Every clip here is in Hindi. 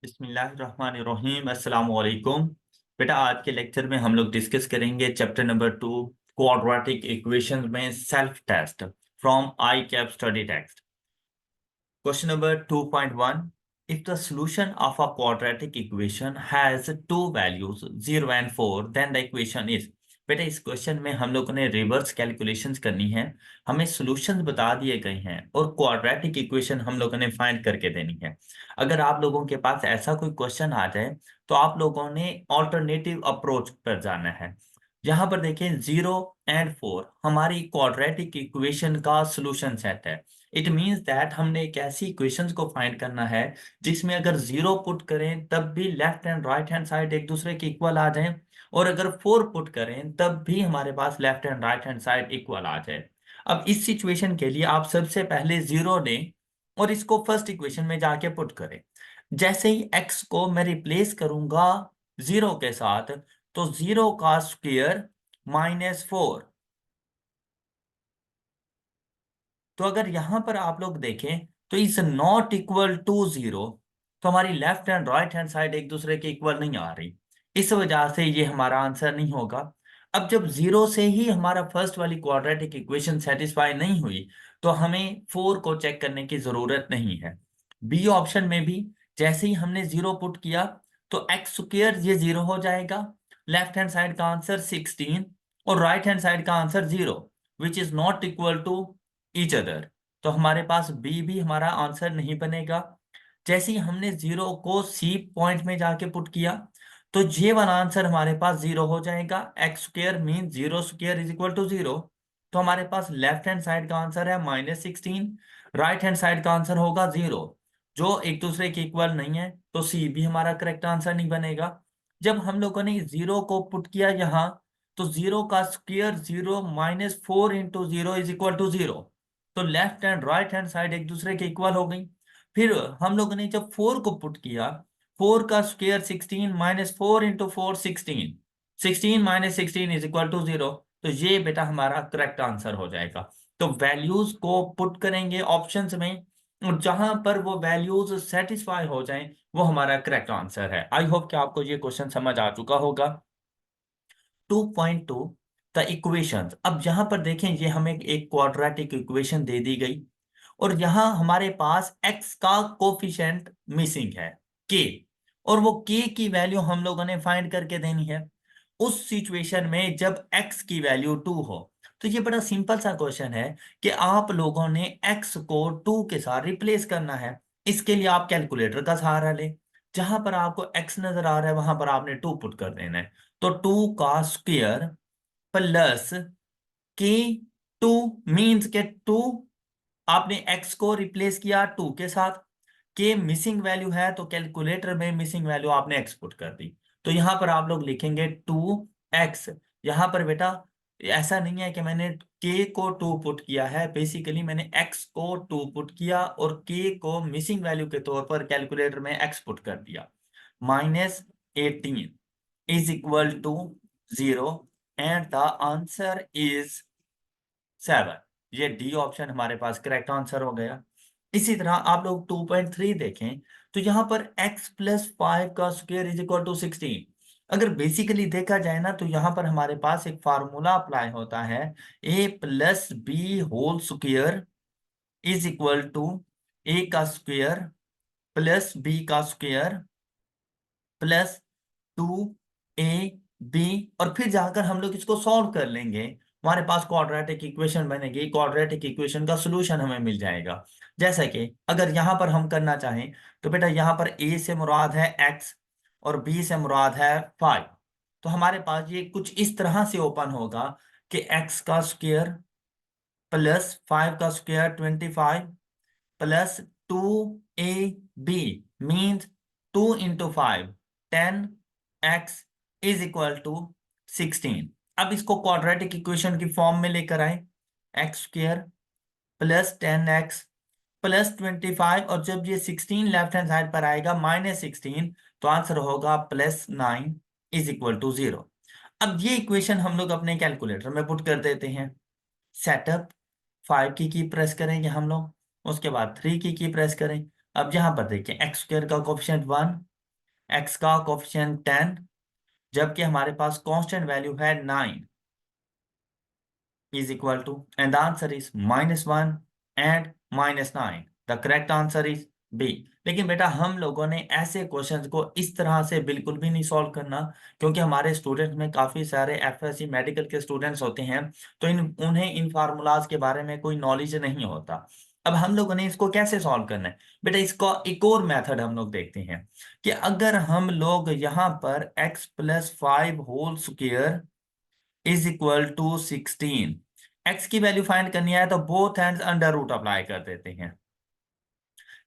बिस्मिल्लाहिर्रहमानिर्रहीम अस्सलाम वालेकुम। बेटा आज के लेक्चर में हम लोग डिस्कस करेंगे चैप्टर नंबर 2 क्वाड्रेटिक इक्वेशंस में self test from ICAP study text. Question number 2.1, if the solution of a quadratic equation has two values 0 and 4 then the equation is। बेटा इस क्वेश्चन में हम लोगों ने रिवर्स कैलकुलेशंस करनी है। हमें सॉल्यूशंस बता दिए गए हैं और क्वाड्रेटिक इक्वेशन हम लोगों ने फाइंड करके देनी है। अगर आप लोगों के पास ऐसा कोई क्वेश्चन आ जाए तो आप लोगों ने ऑल्टरनेटिव अप्रोच पर जाना है। यहाँ पर देखें 0 and 4 हमारी क्वाड्रेटिक इक्वेशन का सॉल्यूशन सेट है। इट मीन्स दैट हमने एक ऐसी इक्वेशंस को फाइंड करना है जिसमें अगर 0 पुट करें तब भी left and right hand side एक दूसरे के इक्वल आ जाए, और अगर 4 पुट करें तब भी हमारे पास left and right hand side equal आ जाए। अब इस सिचुएशन के लिए आप सबसे पहले 0 लें और इसको फर्स्ट इक्वेशन में जाके पुट करें। जैसे ही x को मैं रिप्लेस करूंगा 0 के साथ तो 0 का स्क्वायर -4। तो अगर यहां पर आप लोग देखें तो इस नॉट इक्वल टू 0, तो हमारी left and right hand side एक दूसरे के इक्वल नहीं आ रही, इस वजह से ये हमारा आंसर नहीं होगा। अब जब 0 से ही हमारा फर्स्ट वाली क्वाड्रेटिक इक्वेशन सेटिस्फाई नहीं हुई तो हमें 4 को चेक करने की जरूरत नहीं है। बी ऑप्शन में भी जैसे ही हमने 0 पुट किया तो एक्स स्क्वायर ये 0 हो जाएगा, लेफ्ट हैंड साइड का आंसर 16 और राइट हैंड साइड का answer 0 which is not equal to each other. तो हमारे पास बी भी हमारा आंसर नहीं बनेगा। जैसे ही हमने 0 को सी पॉइंट में जाके पुट किया तो ये वाला आंसर हमारे पास 0 हो जाएगा। X square mean 0 square is equal to 0। तो हमारे पास लेफ्ट हैंड साइड का आंसर है -16, राइट हैंड साइड का आंसर होगा 0, जो एक दूसरे के इक्वल नहीं है, तो सी भी हमारा करेक्ट आंसर नहीं बनेगा। जब हम लोगों ने 0 को पुट किया यहाँ तो 0 का square 0 -4 into 0 is equal to 0, तो left and right hand side एक दूसरे के इक्वल हो गई। फिर हम लोगों ने जब 4 को पुट किया, 4 का square 16 -4 into 4 16, 16 -16 is equal to 0। तो ये बेटा हमारा करेक्ट आंसर हो जाएगा। तो वैल्यूज को पुट करेंगे ऑप्शंस में और जहां पर वो वैल्यूज सेटिस्फाई हो जाएं वो हमारा करेक्ट आंसर है। आई होप कि आपको ये क्वेश्चन समझ आ चुका होगा। 2.2 द इक्वेशंस। अब यहां पर देखें ये हमें एक क्वाड्रेटिक इक्वेशन दे दी गई और यहाँ हमारे पास x का कोफिशिएंट मिसिंग है k, और वो k की वैल्यू हम लोगों ने फाइंड करके देनी है। उस सिचुएशन में जब x की वैल्यू 2 हो, तो ये बड़ा सिंपल सा क्वेश्चन है कि आप लोगों ने x को 2 के साथ रिप्लेस करना है। इसके लिए आप कैलकुलेटर का सहारा लें। जहां पर आपको x नजर आ रहा है वहां पर आपने 2 पुट कर देना है। तो 2 का स्क्वायर प्लस के 2 मीन्स के 2, आपने x को रिप्लेस किया 2 के साथ, के मिसिंग वैल्यू है तो कैलकुलेटर में मिसिंग वैल्यू आपने x पुट कर दी। तो यहां पर आप लोग लिखेंगे 2x। यहां पर बेटा ऐसा नहीं है कि मैंने k को 2 पुट किया है, बेसिकली मैंने x को 2 पुट किया और k को मिसिंग वैल्यू के तौर पर कैलकुलेटर में x पुट कर दिया। -18 is equal to 0 and the answer is 7। ये डी ऑप्शन हमारे पास करेक्ट आंसर हो गया। इसी तरह आप लोग 2.3 देखें तो यहां पर x प्लस 5 का स्क्वायर इज इक्वल टू 16। अगर बेसिकली देखा जाए ना तो यहां पर हमारे पास एक फार्मूला अप्लाई होता है, a plus b whole square is equal to a का स्क्वायर प्लस b का स्क्वायर प्लस 2ab, और फिर जाकर हम लोग इसको सॉल्व कर लेंगे, हमारे पास क्वाड्रेटिक इक्वेशन बनेगी। क्वाड्रेटिक इक्वेशन का सॉल्यूशन हमें मिल जाएगा। जैसे कि अगर यहां पर हम करना चाहें तो बेटा यहां पर a से मुराद है x और b से मुराद है 5, तो हमारे पास ये कुछ इस तरह से ओपन होगा कि x का स्क्वायर प्लस 5 का square 25 plus 2ab means 2 into 5 10x is equal to 16। अब इसको क्वाड्रेटिक इक्वेशन की फॉर्म में लेकर आए, x square plus 10x plus 25, और जब ये 16 लेफ्ट हैंड साइड पर आएगा -16, तो आंसर होगा +9 इज इक्वल टू 0। अब ये इक्वेशन हम लोग अपने कैलकुलेटर में पुट कर देते हैं। सेटअप 5 की प्रेस करेंगे हम लोग, उसके बाद 3 की प्रेस करें। अब यहां पर देखिए एक्स स्क्वायर का कोफिशिएंट 1 x का कोफिशिएंट 10, जबकि हमारे पास कांस्टेंट वैल्यू है 9 is equal to, and the answer is -1 and -9. The correct answer is B. लेकिन बेटा हम लोगों ने ऐसे क्वेश्चंस को इस तरह से बिल्कुल भी नहीं सॉल्व करना, क्योंकि हमारे स्टूडेंट्स में काफी सारे एफएससी मेडिकल के स्टूडेंट्स होते हैं, तो उन्हें इन फार्मूलाज के बारे में कोई नॉलेज नहीं होता। अब हम लोगों ने इसको कैसे सॉल्व करना है बेटा, इसको एक और मेथड हम लोग देखते हैं कि अगर हम लोग यहाँ पर x+5 whole square is equal to 16, x की वैल्यू फाइंड करनी है तो both hands under root apply कर देते हैं।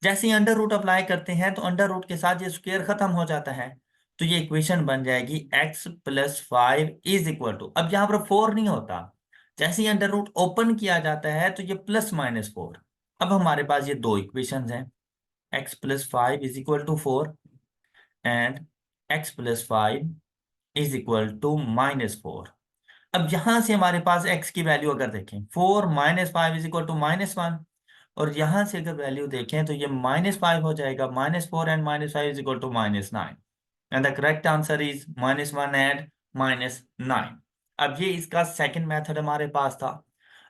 जैसे ही अंडर रूट अप्लाई करते हैं तो अंडर रूट के साथ ये स्क्वायर खत्म हो जाता है, तो ये इक्वेशन बन जाएगी x+5 इज इक्वल टू, अब यहां पर 4 नहीं होता, जैसे ही अंडर रूट ओपन किया जाता है तो ये +-4। अब हमारे पास ये दो इक्वेशन हैं, x+5 is equal to 4 and x+5 is equal to -4। अब यहां से हमारे पास x की वैल्यू अगर देखें 4 -5 इज इक्वल टू -1, और यहां से अगर वैल्यू देखें तो ये -5 हो जाएगा, -4 and -5 is equal to -9, and the correct answer is -1 and -9। अब ये इसका सेकंड मेथड हमारे पास था।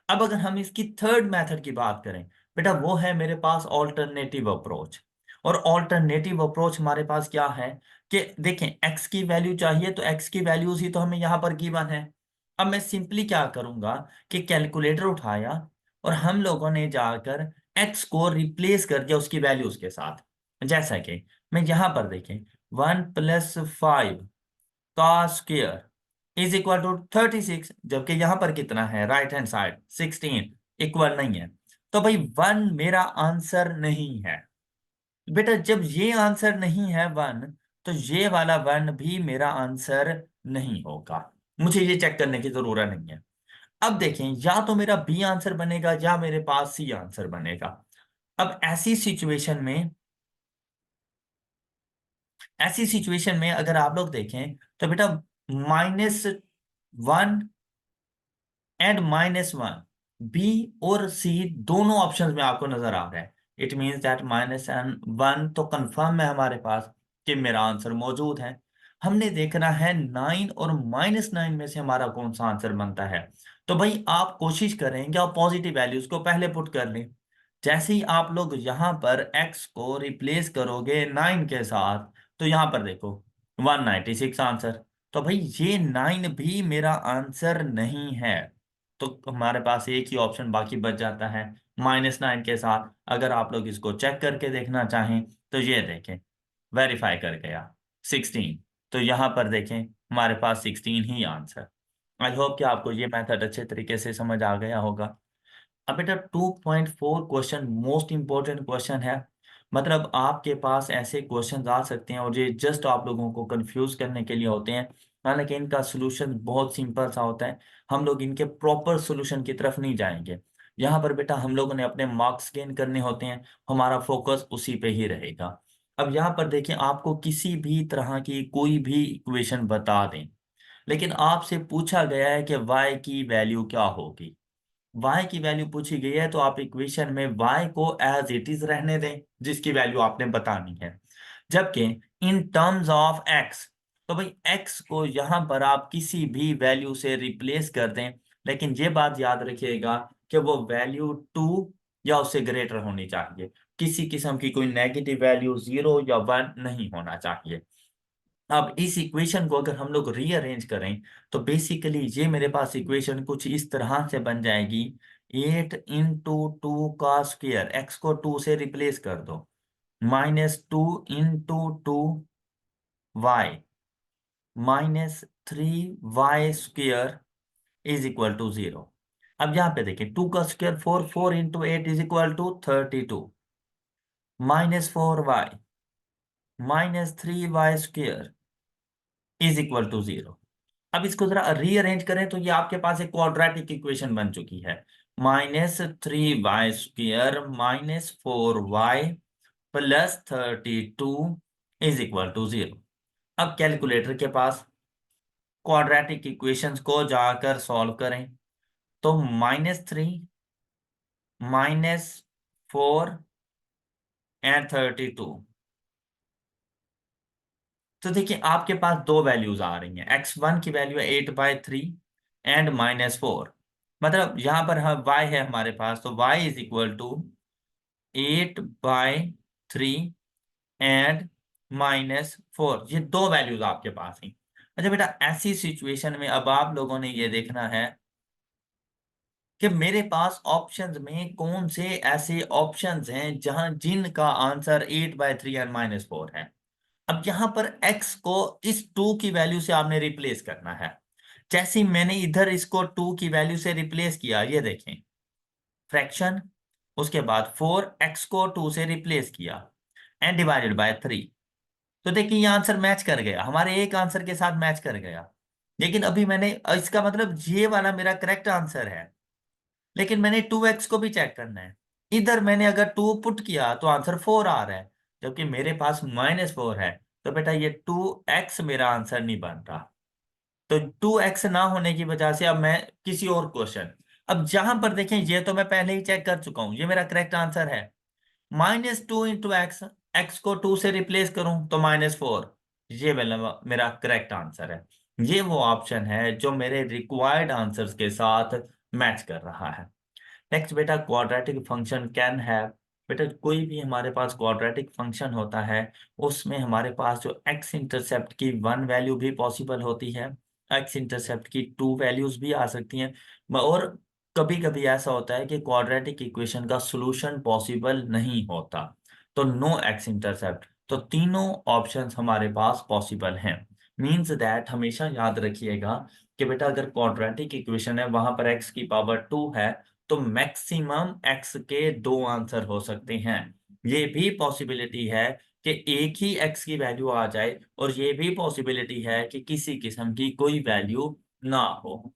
अब अगर हम इसकी थर्ड मेथड की बात करें बेटा, वो है मेरे पास ऑल्टरनेटिव अप्रोच। और ऑल्टरनेटिव अप्रोच हमारे पास क्या है कि देखें x की वैल्यू चाहिए तो x की वैल्यूज ही तो हमें यहाँ पर गिवन है। अब मैं सिंपली क्या करूंगा कि कैलकुलेटर उठाया और हम लोगों ने जाकर x को रिप्लेस कर दिया उसकी वैल्यूज के साथ। जैसा कि मैं यहाँ पर देखें 1+5 का स्क्वायर इज इक्वल टू 36, जबकि यहां पर कितना है राइट हैंड साइड 16, इक्वल नहीं है, तो भाई 1 मेरा आंसर नहीं है। बेटा जब ये आंसर नहीं है 1, तो ये वाला 1 भी मेरा आंसर नहीं होगा, मुझे ये चेक करने की जरूरत नहीं है। अब देखें, या तो मेरा बी आंसर बनेगा या मेरे पास सी आंसर बनेगा। अब ऐसी सिचुएशन में अगर आप लोग देखें तो बेटा -1 एंड -1 बी और सी दोनों ऑप्शंस में आपको नजर आ रहा है। इट मींस दैट -1 तो कंफर्म है हमारे पास कि मेरा आंसर मौजूद है। हमने देखना है 9 और -9 में से हमारा कौन सा आंसर बनता है। तो भाई आप कोशिश करेंगे और पॉजिटिव वैल्यूज को पहले पुट कर लें। जैसे ही आप लोग यहाँ पर x को रिप्लेस करोगे 9 के साथ, तो यहाँ पर देखो 196 आंसर। तो भाई ये 9 भी मेरा आंसर नहीं है, तो हमारे पास एक ही ऑप्शन बाकी बच जाता है -9 के साथ। अगर आप लोग इसको चेक करके देखना चाहें तो ये देखें, वेरीफाई कर गया 16, तो यहाँ पर देखें हमारे पास 16 ही आंसर। आई होप कि आपको ये मेथड अच्छे तरीके से समझ आ गया होगा। अब बेटा 2.4 क्वेश्चन मोस्ट इंपॉर्टेंट क्वेश्चन है। मतलब आपके पास ऐसे क्वेश्चन आ सकते हैं और ये जस्ट आप लोगों को कंफ्यूज करने के लिए होते हैं, हालांकि इनका सोल्यूशन बहुत सिंपल सा होता है। हम लोग इनके प्रॉपर सोल्यूशन की तरफ नहीं जाएंगे। यहाँ पर बेटा हम लोगों ने अपने मार्क्स गेन करने होते हैं, हमारा फोकस उसी पे ही रहेगा। अब यहाँ पर देखें, आपको किसी भी तरह की कोई भी इक्वेशन बता दें, लेकिन आपसे पूछा गया है कि y की वैल्यू क्या होगी। y की वैल्यू पूछी गई है तो आप इक्वेशन में y को एज इट इज रहने दें जिसकी वैल्यू आपने बतानी है। जबकि इन टर्म्स ऑफ x, तो भाई x को यहां पर आप किसी भी वैल्यू से रिप्लेस कर दें, लेकिन ये बात याद रखिएगा कि वो वैल्यू 2 या उससे ग्रेटर होनी चाहिए। किसी किस्म की कोई नेगेटिव वैल्यू 0 या 1 नहीं होना चाहिए। अब इस इक्वेशन को अगर हम लोग रीअरेंज करें तो बेसिकली ये मेरे पास इक्वेशन कुछ इस तरह से बन जाएगी। 8 × 2 का स्क्वायर, एक्स को 2 से रिप्लेस कर दो, -2 × 2y -3y² is equal to 0। अब यहाँ पे देखिए 2 का square 4, 4 × 8 is equal to 32, -4y -3y² is equal to 0। अब इसको जरा रीअरेंज करें तो ये आपके पास एक क्वाड्रेटिक इक्वेशन बन चुकी है, -3y² -4y +32 is equal to 0। अब कैलकुलेटर के पास क्वाड्रेटिक इक्वेशंस को जाकर सॉल्व करें, तो -3 -4 एंड 32, तो देखिए आपके पास दो वैल्यूज आ रही हैं, x1 की वैल्यू है 8/3 एंड -4। मतलब यहाँ पर हम y है हमारे पास, तो y is equal to 8/3 and -4। ये दो वैल्यूज आपके पास हैं। अच्छा बेटा, ऐसी सिचुएशन में अब आप लोगों ने ये देखना है कि मेरे पास ऑप्शंस में कौन से ऐसे ऑप्शंस हैं जहां जिनका आंसर 8/3 एंड -4 है। अब यहां पर x को इस 2 की वैल्यू से आपने रिप्लेस करना है। जैसे ही मैंने इधर इसको 2 की वैल्यू से रिप्लेस किया, ये देखें फ्रैक्शन, उसके बाद 4x को 2 से रिप्लेस किया एंड डिवाइडेड बाय 3। तो देखिए ये आंसर मैच कर गया, हमारे एक आंसर के साथ मैच कर गया। लेकिन अभी मैंने, इसका मतलब ये वाला मेरा करेक्ट आंसर है, लेकिन मैंने 2x को भी चेक करना है। इधर मैंने अगर 2 पुट किया तो आंसर 4 आ रहा है, जबकि मेरे पास -4 है। तो बेटा ये 2x मेरा आंसर नहीं बन रहा। तो 2x ना होने की वजह से अब मैं किसी और क्वेश्चन, अब जहां पर देखें ये तो मैं पहले ही चेक कर चुका हूं, ये मेरा करेक्ट आंसर है। -2 × x, x को 2 से रिप्लेस करूं तो -4। ये वाला मेरा करेक्ट आंसर है। ये वो ऑप्शन है जो मेरे रिक्वायर्ड आंसर्स के साथ मैच कर रहा है। नेक्स्ट बेटा, क्वाड्रेटिक फंक्शन कैन हैव। बेटा कोई भी हमारे पास क्वाड्रेटिक फंक्शन होता है, उसमें हमारे पास जो एक्स इंटरसेप्ट की 1 वैल्यू भी पॉसिबल होती है, एक्स इंटरसेप्ट की 2 वैल्यूज भी आ सकती हैं, और कभी कभी ऐसा होता है कि क्वाड्रेटिक इक्वेशन का सॉल्यूशन पॉसिबल नहीं होता, तो नो एक्स इंटरसेप्ट। तो तीनों ऑप्शंस हमारे पास पॉसिबल हैं। मीन्स दैट हमेशा याद रखिएगा कि बेटा अगर क्वाड्रेटिक इक्वेशन है, वहां पर एक्स की पावर 2 है, तो मैक्सिमम एक्स के दो आंसर हो सकते हैं। ये भी पॉसिबिलिटी है कि एक ही एक्स की वैल्यू आ जाए, और ये भी पॉसिबिलिटी है कि किसी किस्म की कोई वैल्यू ना हो।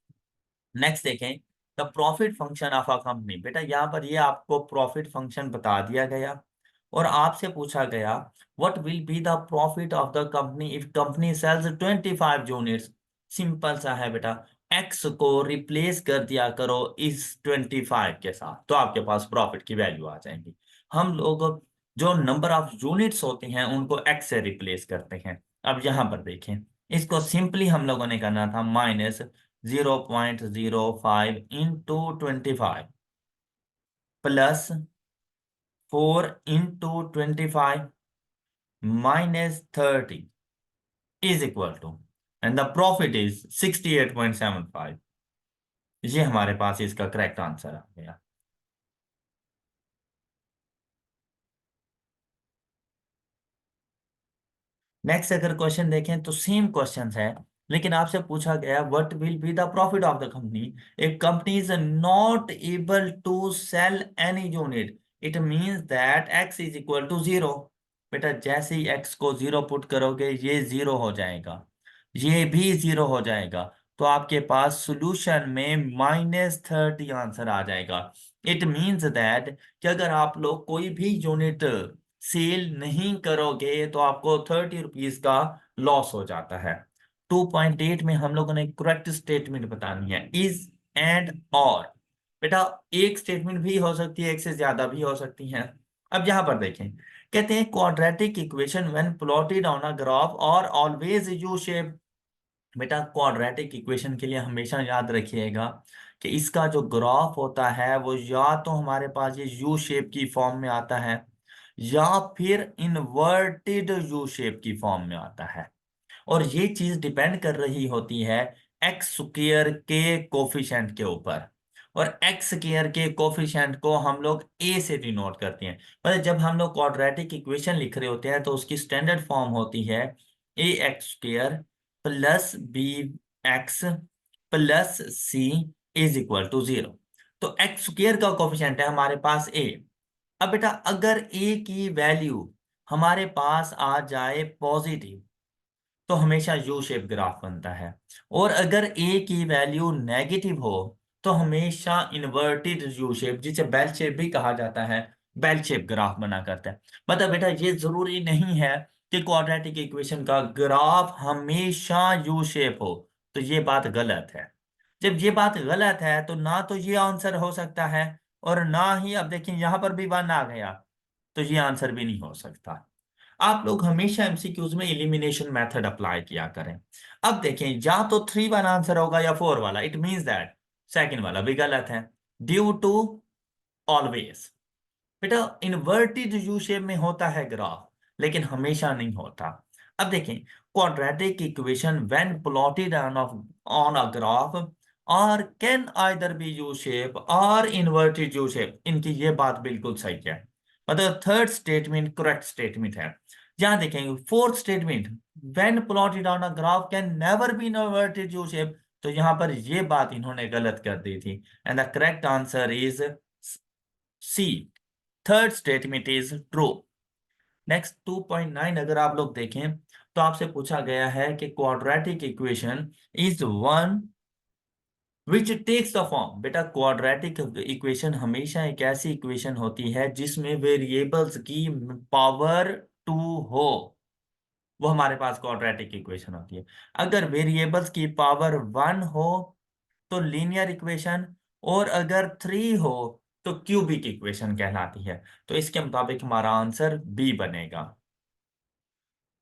नेक्स्ट देखें, the profit function of a company. बेटा यहाँ पर ये आपको प्रॉफिट फंक्शन बता दिया गया, और आपसे पूछा गया what will be the profit of the company if company sales 25 units. Simple सा है बेटा, एक्स को रिप्लेस कर दिया करो इस 25 के साथ, तो आपके पास प्रॉफिट की वैल्यू आ जाएंगी। हम लोग जो नंबर ऑफ यूनिट्स होते हैं उनको एक्स से रिप्लेस करते हैं। अब यहां पर देखें, इसको सिंपली हम लोगों ने करना था -0.05 × 25 plus 4 × 25 -30 is equal to, and the profit is 68.75। ये हमारे पास इसका करेक्ट आंसर आ गया। नेक्स्ट अगर क्वेश्चन देखें तो सेम क्वेश्चन है, लेकिन आपसे पूछा गया what will be the profit of the company if company is not able to sell any unit, it means that x is equal to 0। बेटा जैसे ही x को 0 पुट करोगे ये 0 हो जाएगा, ये भी 0 हो जाएगा, तो आपके पास सॉल्यूशन में -30 आंसर आ जाएगा। इट मींस दैट कि अगर आप लोग कोई भी यूनिट सेल नहीं करोगे तो आपको 30 रुपीज का लॉस हो जाता है। 2.8 में हम लोगों ने करेक्ट स्टेटमेंट बतानी है, इज एंड और। बेटा एक स्टेटमेंट भी हो सकती है, एक से ज्यादा भी हो सकती हैं। अब यहां पर देखें, कहते हैं quadratic equation when plotted on a graph और ऑलवेज यू शेप। बेटा क्वाड्रेटिक इक्वेशन के लिए हमेशा याद रखिएगा कि इसका जो ग्राफ होता है वो या तो हमारे पास ये यू शेप की फॉर्म में आता है, या फिर इनवर्टेड यू शेप की फॉर्म में आता है। और ये चीज डिपेंड कर रही होती है एक्स स्क्वायर के कोफिशिएंट के ऊपर। और एक्स स्क्वायर के कोफिशिएंट को हम लोग ए से डिनोट करते हैं। मतलब जब हम लोग क्वाड्रेटिक इक्वेशन लिख रहे होते हैं तो उसकी स्टैंडर्ड फॉर्म होती है ax² plus bx plus c is equal to 0। तो एक्स स्क्वायर का कोफिशिएंट है हमारे पास a। अब बेटा अगर a की वैल्यू हमारे पास आ जाए पॉजिटिव, तो हमेशा यू शेप ग्राफ बनता है। और अगर ए की वैल्यू नेगेटिव हो तो हमेशा इन्वर्टेड यू शेप, जिसे बेल शेप भी कहा जाता है, बेल शेप ग्राफ बना करता है। मतलब बेटा ये जरूरी नहीं है कि क्वाड्रेटिक इक्वेशन का ग्राफ हमेशा यू शेप हो, तो ये बात गलत है। जब ये बात गलत है तो ना तो ये आंसर हो सकता है, और ना ही, अब देखिए यहां पर भी वन आ गया, तो ये आंसर भी नहीं हो सकता। आप लोग हमेशा एमसीक्यूज में एलिमिनेशन मेथड अप्लाई किया करें। अब देखें, या तो 3 1 आंसर होगा या 4 वाला, इट मींस दैट सेकंड वाला भी गलत है। ड्यू टू ऑलवेज, बेटा इन्वर्टेड यू शेप में होता है ग्राफ, लेकिन हमेशा नहीं होता। अब देखें, quadratic equation when plotted on a graph और can either be U shape or inverted U shape, इनकी ये बात बिल्कुल सही है। मतलब थर्ड स्टेटमेंट करेक्ट स्टेटमेंट है। यहां देखेंगे fourth statement, when plotted on a graph can never be inverted U shape, तो यहां पर ये बात इन्होंने गलत कर दी थी। And the correct answer is C, third statement is true. Next 2.9 अगर आप लोग देखें तो आपसे पूछा गया है कि quadratic equation is one which takes the form. बेटा क्वाड्रेटिक इक्वेशन हमेशा एक ऐसी इक्वेशन होती है जिसमें वेरिएबल्स की पावर 2 हो, वो हमारे पास क्वाड्रेटिक इक्वेशन होती है। अगर वेरिएबल्स की पावर 1 हो तो लीनियर इक्वेशन, और अगर 3 हो तो क्यूबिक इक्वेशन कहलाती है। तो इसके मुताबिक हमारा आंसर बी बनेगा।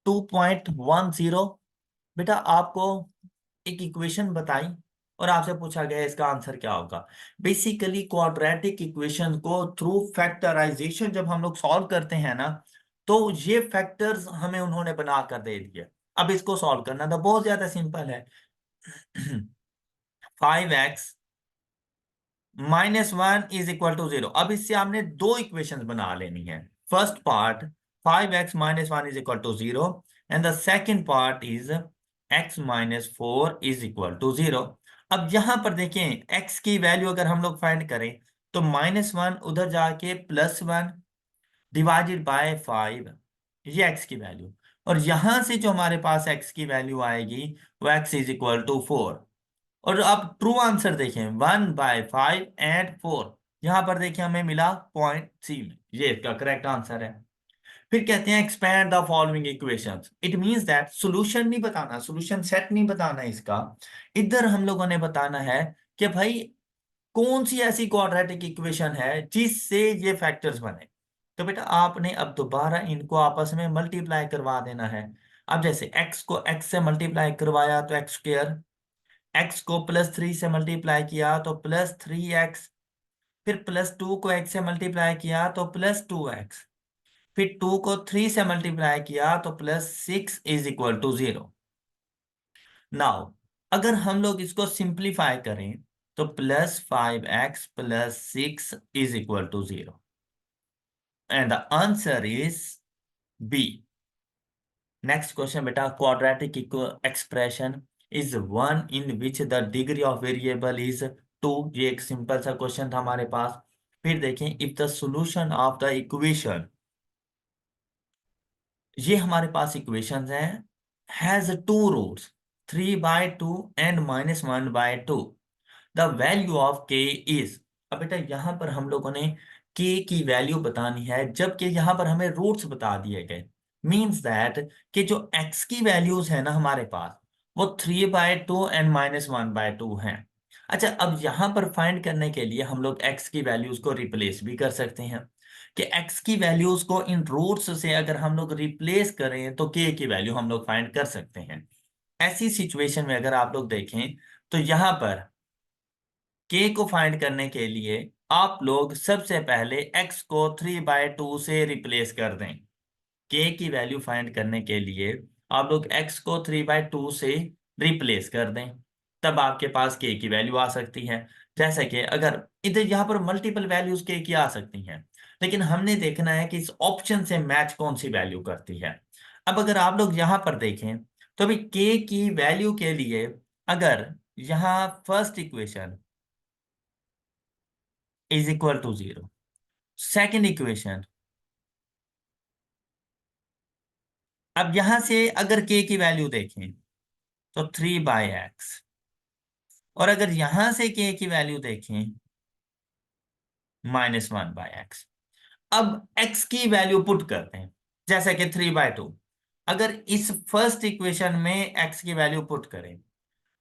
2.10, बेटा आपको एक इक्वेशन बताई और आपसे पूछा गया इसका आंसर क्या होगा। बेसिकली क्वाड्रेटिक इक्वेशन को थ्रू फैक्टराइजेशन जब हम लोग सॉल्व करते हैं ना, तो ये फैक्टर्स हमें उन्होंने बना कर दे दिए। अब इसको सॉल्व करना तो बहुत ज्यादा सिंपल है। 5x-1 = 0। अब इससे हमने दो इक्वेशन बना लेनी है। First part 5x-1 = 0 and the second part is x-4 = 0। अब यहां पर देखें x की वैल्यू अगर हम लोग फाइंड करें तो -1 उधर जाके +1 डिवाइडेड बाय 5, ये x की वैल्यू। और यहां से जो हमारे पास x की वैल्यू आएगी वो x = 4। और अब ट्रू आंसर देखें 1/5 एंड 4, यहां पर देखें हमें मिला पॉइंट सी में, ये इसका करेक्ट आंसर है। फिर कहते हैं expand the following equations, it means that solution नहीं बताना, सॉल्यूशन सेट नहीं बताना इसका। इधर हम लोगों ने बताना है कि भाई कौन सी ऐसी क्वाड्रेटिक इक्वेशन है जिससे ये फैक्टर्स बने। तो बेटा आपने अब दोबारा इनको आपस में मल्टीप्लाई करवा देना है। अब जैसे x को x से मल्टीप्लाई करवाया तो x², x को +3 से मल्टीप्लाई किया तो +3x, फिर +2 को x से मल्टीप्लाई किया तो +2x, फिर 2 को 3 से मल्टीप्लाई किया तो +6 = 0। नाउ अगर हम लोग इसको सिंप्लीफाई करें तो +5x + 6 = 0 and the answer is B. Next question बेटा, quadratic expression is one in which the degree of variable is 2। ये एक सिंपल सा क्वेश्चन था हमारे पास। फिर देखें, if the solution of the equation, ये हमारे पास इक्वेशंस हैं, has 2 roots 3/2 and -1/2, the value of k is. अब बेटा यहां पर हम लोगों ने के की वैल्यू बतानी है, जबकि यहां पर हमें रूट्स बता दिए गए। मींस दैट कि जो एक्स की वैल्यूज है ना हमारे पास, वो 3/2 एंड -1/2 हैं। अच्छा, अब यहां पर फाइंड करने के लिए हम लोग एक्स की वैल्यूज को रिप्लेस भी कर सकते हैं, कि एक्स की वैल्यूज को इन रूट्स से अगर हम लोग रिप्लेस करें तो के की वैल्यू हम लोग फाइंड कर सकते हैं। ऐसी सिचुएशन में अगर आप लोग देखें तो यहां पर के को फाइंड करने के लिए आप लोग सबसे पहले x को 3/2 से रिप्लेस कर दें। के की वैल्यू फाइंड करने के लिए आप लोग x को 3/2 से रिप्लेस कर दें, तब आपके पास के की वैल्यू आ सकती है। जैसे कि अगर इधर यहाँ पर मल्टीपल वैल्यूज के की आ सकती हैं, लेकिन हमने देखना है कि इस ऑप्शन से मैच कौन सी वैल्यू करती है। अब अगर आप लोग यहाँ पर देखें तो अभी के की वैल्यू के लिए अगर यहाँ फर्स्ट इक्वेशन =0, सेकेंड इक्वेशन, अब यहां से अगर के की वैल्यू देखें तो 3/x, और अगर यहां से के की वैल्यू देखें -1/x। अब x की वैल्यू पुट करते हैं, जैसे कि 3/2। अगर इस फर्स्ट इक्वेशन में x की वैल्यू पुट करें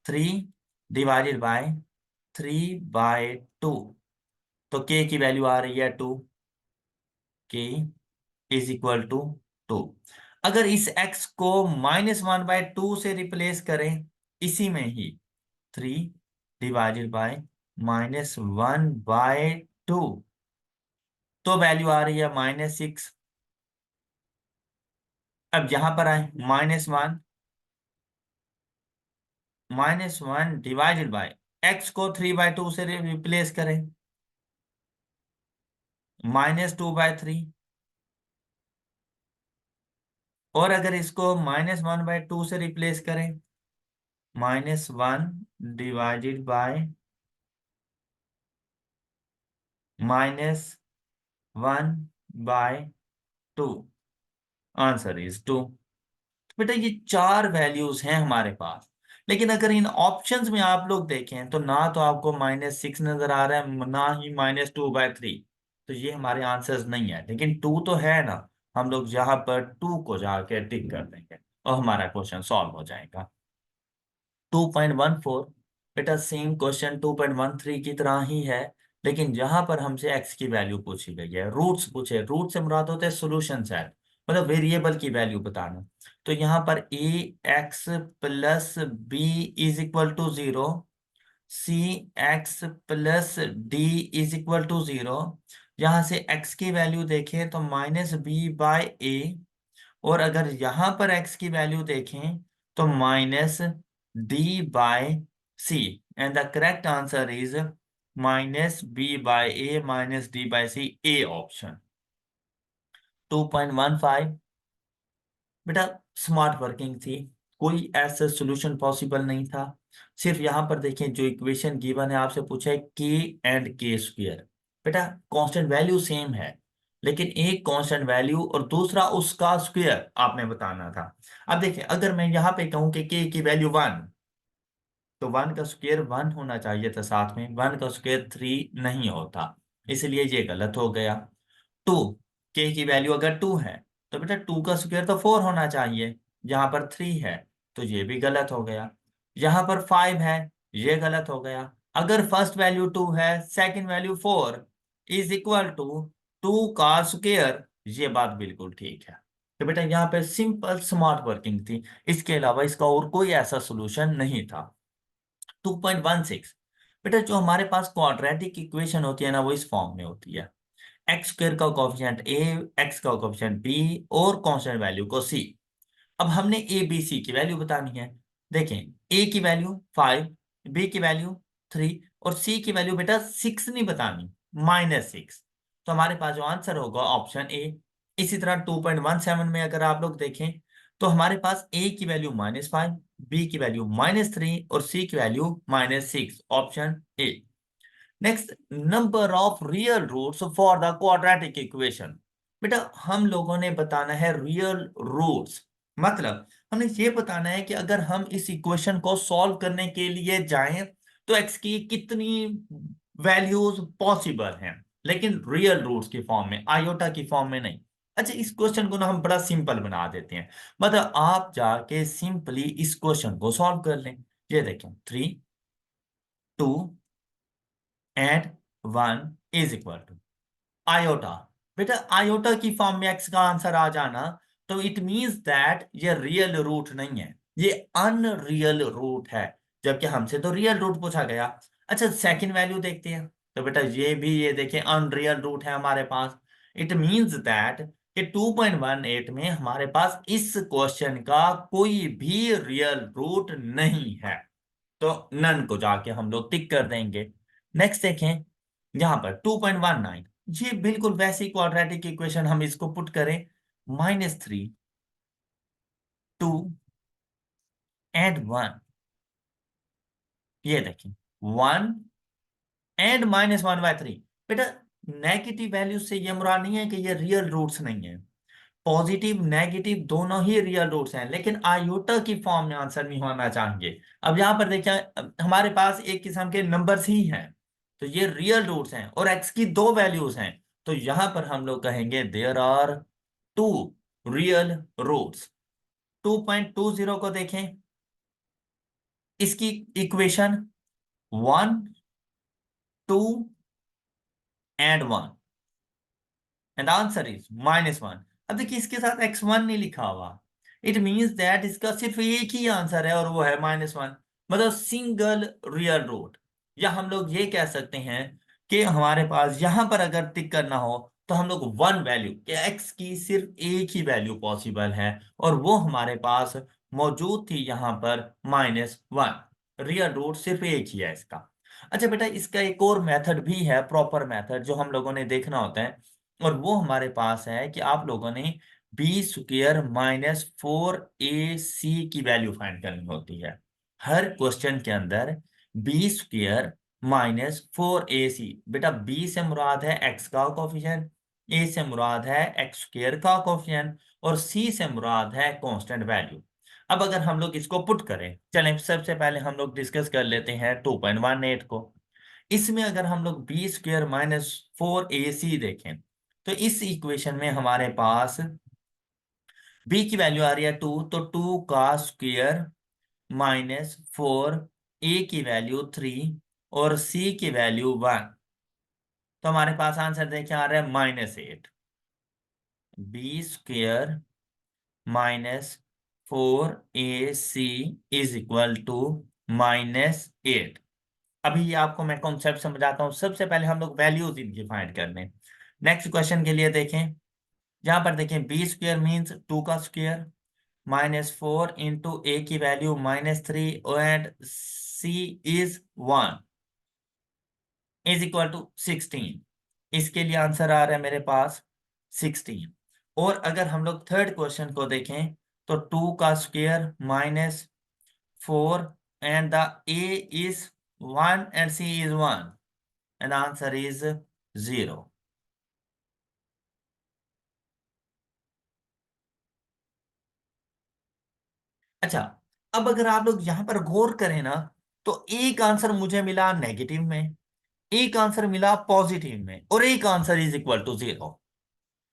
3/3/2, तो k की वैल्यू आ रही है 2, k = 2। अगर इस x को -1/2 से रिप्लेस करें, इसी में ही 3 / -1/2, तो वैल्यू आ रही है -6। अब यहां पर आए, -1 को 3/2 से रिप्लेस करें, -2/3। और अगर इसको -1/2 से रिप्लेस करें, -1/-1/2, आंसर इज 2। बेटा ये चार वैल्यूज हैं हमारे पास, लेकिन अगर इन ऑप्शंस में आप लोग देखें तो ना तो आपको -6 नजर आ रहा है, ना ही -2/3। तो ये हमारे आंसर्स नहीं है, लेकिन 2 तो है ना। हम लोग यहाँ पर 2 को जाके टिक कर देंगे और हमारा क्वेश्चन सॉल्व हो जाएगा। 2.14, बेटा सेम क्वेश्चन 2.13 की तरह ही है, लेकिन यहाँ पर हमसे x की वैल्यू पूछी गई है, रूट्स पूछे। रूट से मुराद होते हैं सोल्यूशन सेट, मतलब वेरिएबल की वैल्यू बताना। तो यहाँ पर ax plus b is equal to 0, c x plus d is equal to 0। यहाँ से x की वैल्यू देखें तो -b/a, और अगर यहां पर x की वैल्यू देखें तो -d/c, and the correct answer is -b/a -d/c, A option. 2.15, बेटा स्मार्ट वर्किंग थी, कोई ऐसा सॉल्यूशन पॉसिबल नहीं था। सिर्फ यहां पर देखें, जो इक्वेशन गिवन है आपसे पूछा है k एंड k स्क्वायर। बेटा कांस्टेंट वैल्यू सेम है, लेकिन एक कांस्टेंट वैल्यू और दूसरा उसका स्क्वायर आपने बताना था। अब देखिए, अगर मैं यहाँ पे कहूँ कि k की वैल्यू 1, तो 1 का स्क्वायर 1 होना चाहिए था, साथ में 1 का स्क्वायर 3 नहीं होता, इसलिए ये गलत हो गया। 2, के की वैल्यू अगर 2 है तो बेटा 2 का स्क्वायर तो 4 होना चाहिए, यहाँ पर 3 है, तो ये भी गलत हो गया। यहाँ पर 5 है, ये गलत हो गया। अगर फर्स्ट वैल्यू 2 है, second value 4 is equal to 2 का स्क्वायर, ये बात बिल्कुल ठीक है। तो बेटा यहाँ पे सिंपल स्मार्ट वर्किंग थी, इसके अलावा इसका और कोई ऐसा सोल्यूशन नहीं था। 2.16, बेटा जो हमारे पास क्वाड्रेटिक इक्वेशन होती है ना, वो इस फॉर्म में होती है। एक्स स्क्वायर का कोफिशिएंट ए, एक्स का कोफिशिएंट बी, और कांस्टेंट वैल्यू को सी। अब हमने ए बी सी की वैल्यू बतानी है। देखें, ए की वैल्यू 5, बी की वैल्यू 3, और सी की वैल्यू बेटा 6 नहीं बतानी, -6। तो हमारे पास जो आंसर होगा ऑप्शन ए। इसी तरह 2.17 में अगर आप लोग देखें तो हमारे पास ए की वैल्यू -5, बी की वैल्यू -3, और सी की value -6, option A. Next, number of real roots for the quadratic equation. बेटा हम लोगों ने बताना है रियल रूट्स, मतलब हमने ये बताना है कि अगर हम इस इक्वेशन को सॉल्व करने के लिए जाएं तो x की कितनी वैल्यूज पॉसिबल हैं, लेकिन रियल रूट्स की फॉर्म में, आयोटा की फॉर्म में नहीं। अच्छा, इस क्वेश्चन को ना हम बड़ा सिंपल बना देते हैं, मतलब आप जाके सिंपली इस क्वेश्चन को सॉल्व कर लें। ये देखें, 3, 2 and 1 is equal to iota. बेटा आयोटा की फॉर्म में x का आंसर आ जाना, तो इट मींस दैट ये रियल रूट नहीं है, ये अनरियल रूट है, जबकि हमसे तो रियल रूट पूछा गया। अच्छा, सेकंड वैल्यू देखते हैं, तो बेटा ये भी, ये देखें, अनरियल रूट है हमारे पास। इट मींस दैट कि 2.18 में हमारे पास इस क्वेश्चन का कोई भी रियल रूट नहीं है, तो नन को जाके हम लोग टिक कर देंगे। नेक्स्ट देखें, यहां पर 2.19, ये बिल्कुल वैसी क्वाड्रेटिक इक्वेशन, हम इसको पुट करें, -3, 2 एंड 1। ये देखें, 1 एंड -1/3। बेटा नेगेटिव वैल्यू से ये मुराद नहीं है कि ये रियल रूट्स नहीं है, पॉजिटिव नेगेटिव दोनों ही रियल रूट्स हैं, लेकिन आयोटा की फॉर्म में आंसर नहीं होना चाहिए। अब यहां पर देखिए, हमारे पास एक किस्म के नंबर्स ही हैं, तो ये रियल रूट्स हैं और एक्स की दो वैल्यूज हैं, तो यहां पर हम लोग कहेंगे देयर आर 2 रियल रूट्स। 2.20 को देखें, इसकी equation 1, 2 and 1, and answer is -1। अब देखिए इसके साथ x1 नहीं लिखा हुआ, इट मीन्स दैट इसका सिर्फ एक ही आंसर है और वो है -1, मतलब सिंगल रियल रूट। या हम लोग ये कह सकते हैं कि हमारे पास यहां पर अगर टिक करना हो तो हम लोग वन वैल्यू कि x की सिर्फ एक ही वैल्यू पॉसिबल है, और वो हमारे पास मौजूद थी यहाँ पर -1। रियल रूट सिर्फ एक ही है इसका। अच्छा बेटा, इसका एक और मेथड भी है, प्रॉपर मेथड, जो हम लोगों ने देखना होता है, और वो हमारे पास है कि आप लोगों ने b² - 4ac की वैल्यू फाइंड करनी होती है। हर क्वेश्चन के अंदर b² - 4ac, बेटा b से मुराद है x का कोफिशिएंट, a से मुराद है x² का कोफिशिएंट, और c से मुराद है कांस्टेंट वैल्यू। अब अगर हम लोग इसको पुट करें, चलें सबसे पहले हम लोग डिस्कस कर लेते हैं 2.18 को। इसमें अगर हम लोग b² - 4ac देखें तो इस इक्वेशन में हमारे पास b की वैल्यू आ रही है 2, तो 2 का स्क्वायर -4, a की वैल्यू 3 और c की वैल्यू 1, तो हमारे पास आंसर देखिए आ रहा है -8। b² -4ac is equal to -8। अभी ये आपको मैं कॉन्सेप्ट समझाता हूँ। सबसे पहले हम लोग वैल्यूज इनकी फाइंड कर लें। नेक्स्ट क्वेश्चन के लिए देखें, जहां पर देखें b² मीन्स 2 का स्क्वायर, -4 इंटू ए की value -3 and c is 1 is equal to 16। इसके लिए आंसर आ रहा है मेरे पास 16। और अगर हम लोग थर्ड क्वेश्चन को देखें तो 2 का square -4 and the a is 1 and c is 1 and answer is 0। अच्छा, अब अगर आप लोग यहां पर गौर करें ना, तो एक आंसर मुझे मिला नेगेटिव में, एक आंसर मिला पॉजिटिव में, और एक आंसर इज इक्वल टू 0।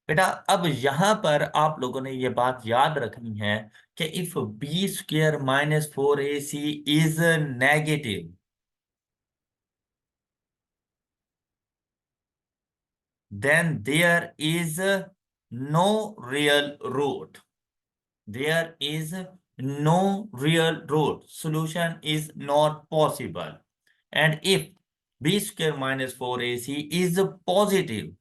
बेटा अब यहां पर आप लोगों ने ये बात याद रखनी है कि if b² - 4ac is negative, then there is no real root. There is no real root. Solution is not possible. And if b² - 4ac is positive,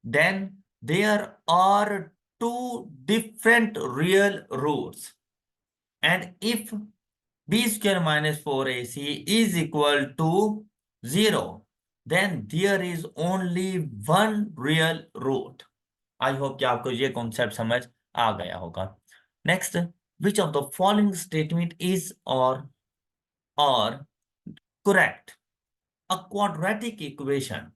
then there are two different real roots. And if b² - 4ac is equal to 0, then there is only one real root. I hope कि आपको ये कॉन्सेप्ट समझ आ गया होगा। Next, which of the following statement is और correct? A quadratic equation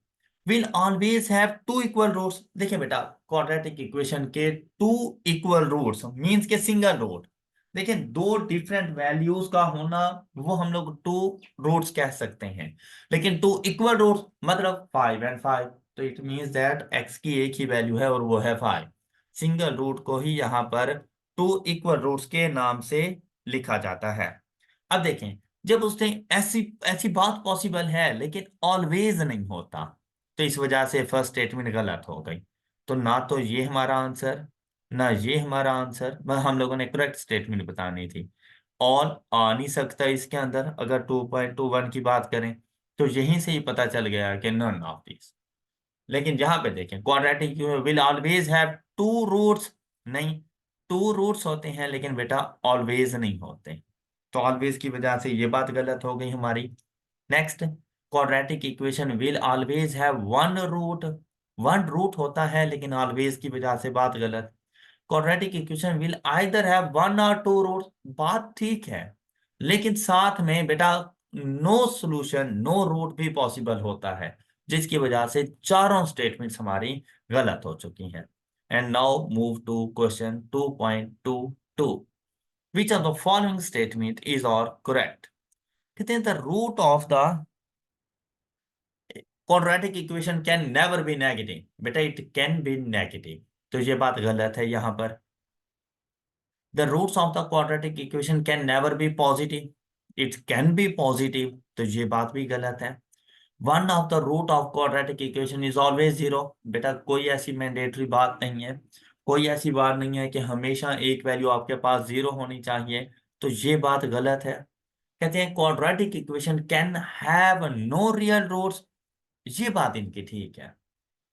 will always have two equal roots। देखिए बेटा, क्वाड्रेटिक इक्वेशन के टू इक्वल रूट्स मींस के सिंगल रूट। देखिए दो डिफरेंट वैल्यूज का होना, वो हम लोग टू रूट्स कह सकते हैं, लेकिन टू इक्वल रूट्स मतलब 5 एंड 5, तो इट मींस दैट x की एक ही वैल्यू है और वो है 5। सिंगल रूट को ही यहाँ पर टू इक्वल रूट्स के नाम से लिखा जाता है। अब देखें, जब उसने ऐसी ऐसी बात पॉसिबल है लेकिन ऑलवेज नहीं होता, तो इस वजह से फर्स्ट स्टेटमेंट गलत हो गई। तो ना तो ये हमारा आंसर, ना ये हमारा आंसर, बस हम लोगों ने करेक्ट स्टेटमेंट बतानी थी। ऑल आ नहीं सकता इसके अंदर। अगर 2.21 की बात करें तो यहीं से ही पता चल गया कि नन ऑफ दिस। लेकिन यहाँ पे देखें, quadratic will always have two roots, नहीं, टू रूट्स होते हैं लेकिन बेटा ऑलवेज नहीं होते, तो ऑलवेज की वजह से ये बात गलत हो गई हमारी। Next, quadratic equation will always have one root, one root होता है लेकिन ऑलवेज की वजह से बात गलत। Quadratic equation will either have one और टू रूट, बात ठीक है, लेकिन साथ में बेटा नो सॉल्यूशन, नो रूट भी पॉसिबल होता है, जिसकी वजह से चारों स्टेटमेंट्स हमारी गलत हो चुकी हैं। And now move to question 2.22। Which of the following statement is or correct? कहते हैं the root of the quadratic equation can never be negative। बेटा it can be negative, तो ये बात गलत है यहाँ पर। The roots of the quadratic equation can never be positive। It can be positive, तो ये बात भी गलत है। One of the root of quadratic equation is always zero. बेटा कोई ऐसी मैंडेटरी बात नहीं है, कोई ऐसी बात नहीं है कि हमेशा एक वैल्यू आपके पास जीरो होनी चाहिए, तो ये बात गलत है। कहते हैं quadratic equation can have no real roots, ये बात इनकी ठीक है।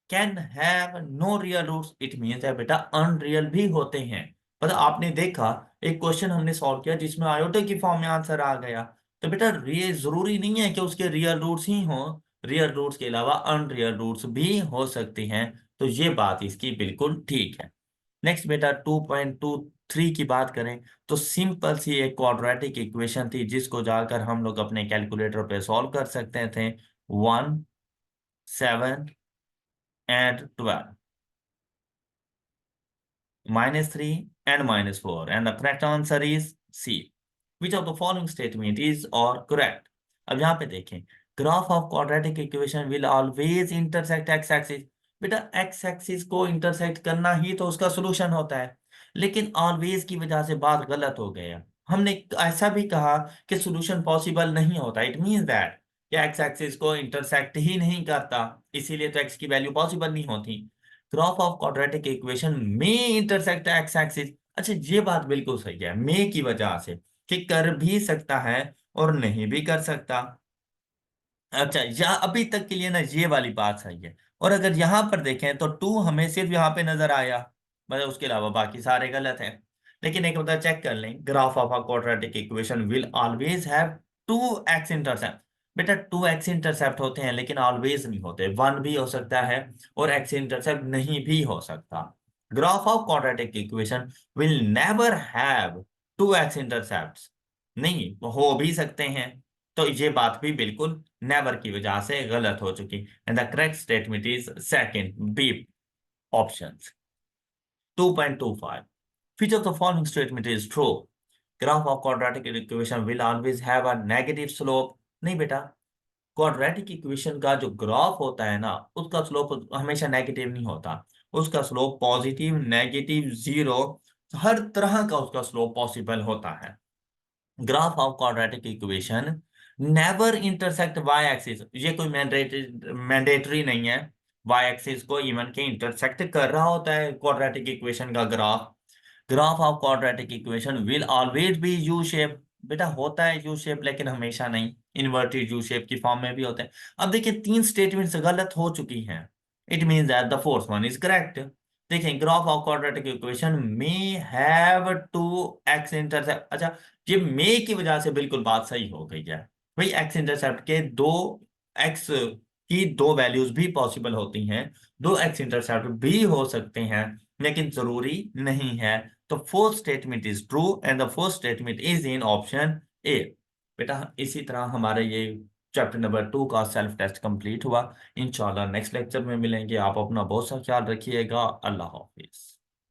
Can have no real roots it means है बेटा अनरियल भी होते हैं। मतलब आपने देखा एक क्वेश्चन हमने सॉल्व किया जिसमें आयोटा की फॉर्म में आंसर आ गया, तो बेटा ये जरूरी नहीं है कि उसके रियल रूट्स ही हों, रियल रूट्स के अलावा अनरियल रूट्स भी हो सकती हैं। तो ये बात इसकी बिल्कुल ठीक है। नेक्स्ट बेटा 2.23 की बात करें तो सिंपल सी एक क्वाड्रेटिक इक्वेशन थी जिसको जाकर हम लोग अपने कैलकुलेटर पे सॉल्व कर सकते थे। 1, 7 and 12, -3 and -4, and the correct answer is C. Which of the following statement is or correct? अब यहाँ पे देखें, graph of quadratic equation will always intersect x axis. बेटा एक्स एक्सिस को इंटरसेक्ट करना ही तो उसका सोल्यूशन होता है, लेकिन ऑलवेज की वजह से बात गलत हो गया। हमने ऐसा भी कहा कि सोल्यूशन पॉसिबल नहीं होता, इट मीन्स दैट कि एक्स एक्सिस को इंटरसेक्ट ही नहीं करता, इसीलिए तो एक्स की वैल्यू पॉसिबल नहीं होती। ग्राफ ऑफ क्वाड्रेटिक इक्वेशन में इंटरसेक्ट एक्स एक्सिस, अच्छा ये बात बिल्कुल सही है, में की वजह से कि कर भी सकता है और नहीं भी कर सकता। अच्छा यहाँ अभी तक के लिए ना ये वाली बात सही है, और अगर यहाँ पर देखें तो टू हमें सिर्फ यहाँ पे नजर आया, मतलब उसके अलावा बाकी सारे गलत हैं। लेकिन एक बार चेक कर लें, graph of a quadratic equation will always have two x intercept. बेटा टू एक्स इंटरसेप्ट होते हैं लेकिन ऑलवेज नहीं होते, वन भी हो सकता है और एक्स इंटरसेप्ट नहीं भी हो सकता। Graph of quadratic equation will never have two x intercept, नहीं हो भी सकते हैं। तो ये बात भी बिल्कुल नेवर की वजह से गलत हो चुकी, and the correct statement is second B option. 2.25 which of the following statement is true? Graph of quadratic equation will always have a negative slope। नहीं बेटा, क्वाड्रेटिक इक्वेशन का जो ग्राफ होता है ना उसका स्लोप हमेशा नेगेटिव नहीं होता, उसका स्लोप पॉजिटिव, नेगेटिव, जीरो, हर तरह का उसका स्लोप पॉसिबल होता है। Graph of quadratic equation never intersect y axis, ये कोई मैंडेटरी नहीं है वाई एक्सिस को इवन के इंटरसेक्ट कर रहा होता है क्वाड्रेटिक इक्वेशन का graph. Graph of quadratic equation will always be U shape. बेटा होता है यू शेप लेकिन हमेशा नहीं, इन्वर्टेड यू शेप की फॉर्म में भी होता है। अब देखिए तीन स्टेटमेंट्स गलत हो चुकी हैं, it means that the fourth one is correct. देखें ग्राफ ऑफ क्वाड्रेटिक इक्वेशन में हैव टू एक्स इंटरसेप्ट, अच्छा ये मे की वजह से बिल्कुल बात सही हो गई है। भाई एक्स इंटरसेप्ट के दो, एक्स की दो वैल्यूज भी पॉसिबल होती हैं, दो एक्स इंटरसेप्ट भी हो सकते हैं, लेकिन जरूरी नहीं है। तो fourth statement is true and the fourth statement is in option A. बेटा इसी तरह हमारे ये चैप्टर नंबर 2 का सेल्फ टेस्ट कंप्लीट हुआ। इंशाल्लाह नेक्स्ट लेक्चर में मिलेंगे। आप अपना बहुत सा ख्याल रखिएगा। अल्लाह हाफिज।